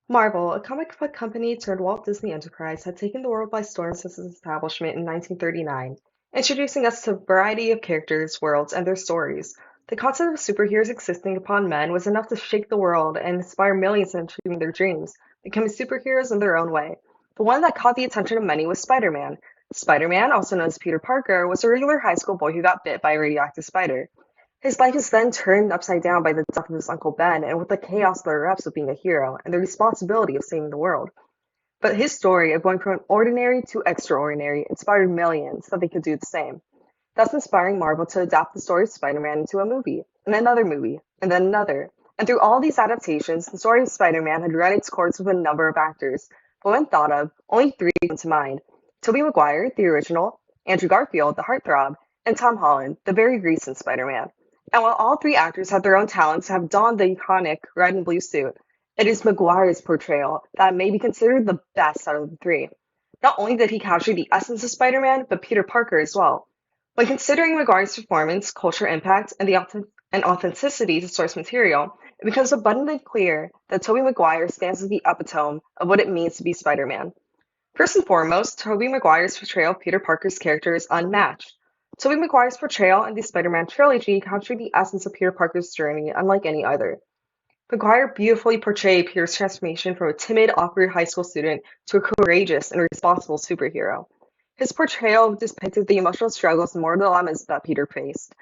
Marvel, a comic book company turned Walt Disney Enterprise, had taken the world by storm since its establishment in 1939, introducing us to a variety of characters, worlds, and their stories. The concept of superheroes existing upon men was enough to shake the world and inspire millions in achieving their dreams, becoming superheroes in their own way. The one that caught the attention of many was Spider-Man. Spider-Man, also known as Peter Parker, was a regular high school boy who got bit by a radioactive spider. His life is then turned upside down by the death of his Uncle Ben and with the chaos that erupts of being a hero and the responsibility of saving the world. But his story of going from ordinary to extraordinary inspired millions that they could do the same, thus inspiring Marvel to adapt the story of Spider-Man into a movie, and another movie, and then another. And through all these adaptations, the story of Spider-Man had run its course with a number of actors, but when thought of, only three come to mind. Tobey Maguire, the original, Andrew Garfield, the heartthrob, and Tom Holland, the very recent Spider-Man. And while all three actors have their own talents and have donned the iconic red and blue suit, it is Maguire's portrayal that may be considered the best out of the three. Not only did he capture the essence of Spider-Man, but Peter Parker as well. When considering Maguire's performance, cultural impact, and authenticity to source material, it becomes abundantly clear that Tobey Maguire stands as the epitome of what it means to be Spider-Man. First and foremost, Tobey Maguire's portrayal of Peter Parker's character is unmatched. Tobey Maguire's portrayal in the Spider-Man trilogy captured the essence of Peter Parker's journey unlike any other. Maguire beautifully portrayed Peter's transformation from a timid, awkward high school student to a courageous and responsible superhero. His portrayal depicted the emotional struggles and moral dilemmas that Peter faced,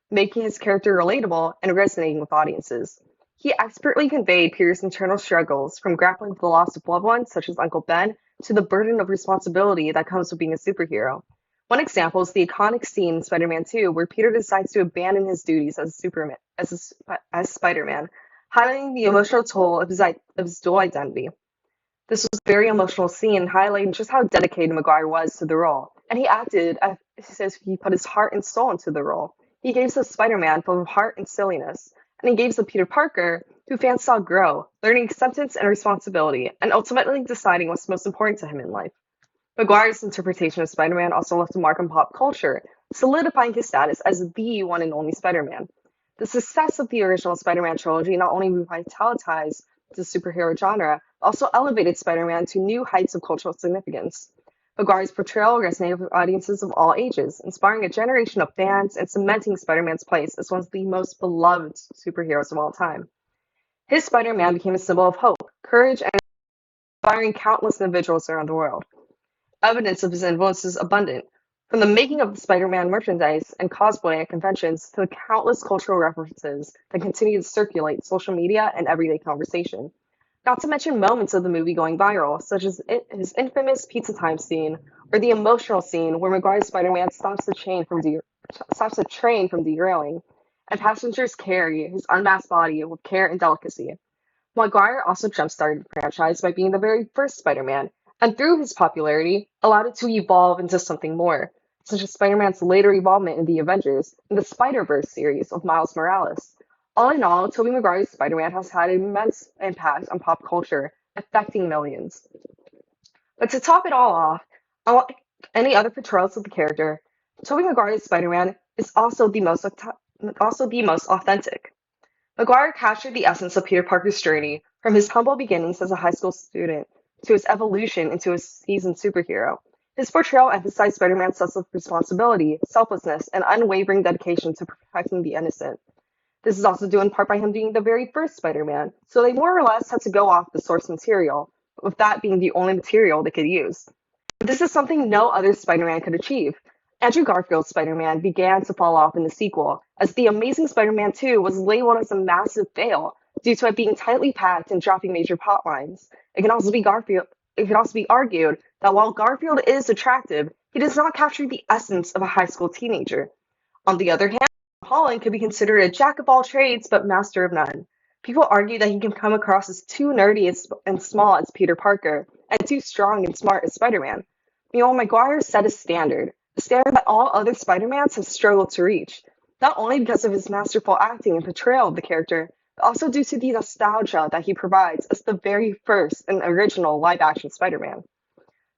making his character relatable and resonating with audiences. He expertly conveyed Peter's internal struggles, from grappling with the loss of loved ones, such as Uncle Ben, to the burden of responsibility that comes with being a superhero. One example is the iconic scene in Spider-Man 2 where Peter decides to abandon his duties as Superman, as Spider-Man, highlighting the emotional toll of his dual identity. This was a very emotional scene, highlighting just how dedicated Maguire was to the role, and he acted as if he put his heart and soul into the role. He gave us a Spider-Man full of heart and silliness, and he gave us a Peter Parker who fans saw grow, learning acceptance and responsibility, and ultimately deciding what's most important to him in life. Maguire's interpretation of Spider-Man also left a mark on pop culture, solidifying his status as the one and only Spider-Man. The success of the original Spider-Man trilogy not only revitalized the superhero genre, but also elevated Spider-Man to new heights of cultural significance. Maguire's portrayal resonated with audiences of all ages, inspiring a generation of fans and cementing Spider-Man's place as one of the most beloved superheroes of all time. His Spider-Man became a symbol of hope, courage, and inspiring countless individuals around the world. Evidence of his influence is abundant, from the making of the Spider-Man merchandise and cosplay at conventions to the countless cultural references that continue to circulate social media and everyday conversation. Not to mention moments of the movie going viral, such as his infamous pizza time scene, or the emotional scene where Maguire's Spider-Man stops the train from derailing, and passengers carry his unmasked body with care and delicacy. Maguire also jump-started the franchise by being the very first Spider-Man, and through his popularity, allowed it to evolve into something more, such as Spider-Man's later involvement in the Avengers and the Spider-Verse series of Miles Morales. All in all, Tobey Maguire's Spider-Man has had an immense impact on pop culture, affecting millions. But to top it all off, unlike any other portrayals of the character, Tobey Maguire's Spider-Man is also the most authentic. Maguire captured the essence of Peter Parker's journey, from his humble beginnings as a high school student to his evolution into a seasoned superhero. His portrayal emphasized Spider-Man's sense of responsibility, selflessness, and unwavering dedication to protecting the innocent. This is also due in part by him being the very first Spider-Man, so they more or less had to go off the source material, with that being the only material they could use. This is something no other Spider-Man could achieve. Andrew Garfield's Spider-Man began to fall off in the sequel, as The Amazing Spider-Man 2 was labeled as a massive fail due to it being tightly packed and dropping major plot lines. It can also be argued that while Garfield is attractive, he does not capture the essence of a high school teenager. On the other hand, Holland could be considered a jack of all trades but master of none. People argue that he can come across as too nerdy and small as Peter Parker, and too strong and smart as Spider-Man. Meanwhile, Maguire set a standard that all other Spider-Mans have struggled to reach, not only because of his masterful acting and portrayal of the character, but also due to the nostalgia that he provides as the very first and original live-action Spider-Man.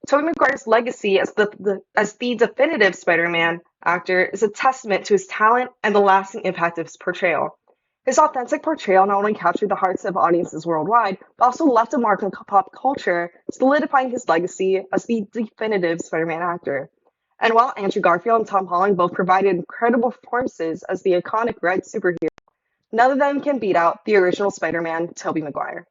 Tobey Maguire's legacy as the definitive Spider-Man actor is a testament to his talent and the lasting impact of his portrayal. His authentic portrayal not only captured the hearts of audiences worldwide, but also left a mark on pop culture, solidifying his legacy as the definitive Spider-Man actor. And while Andrew Garfield and Tom Holland both provided incredible performances as the iconic red superhero, none of them can beat out the original Spider-Man, Tobey Maguire.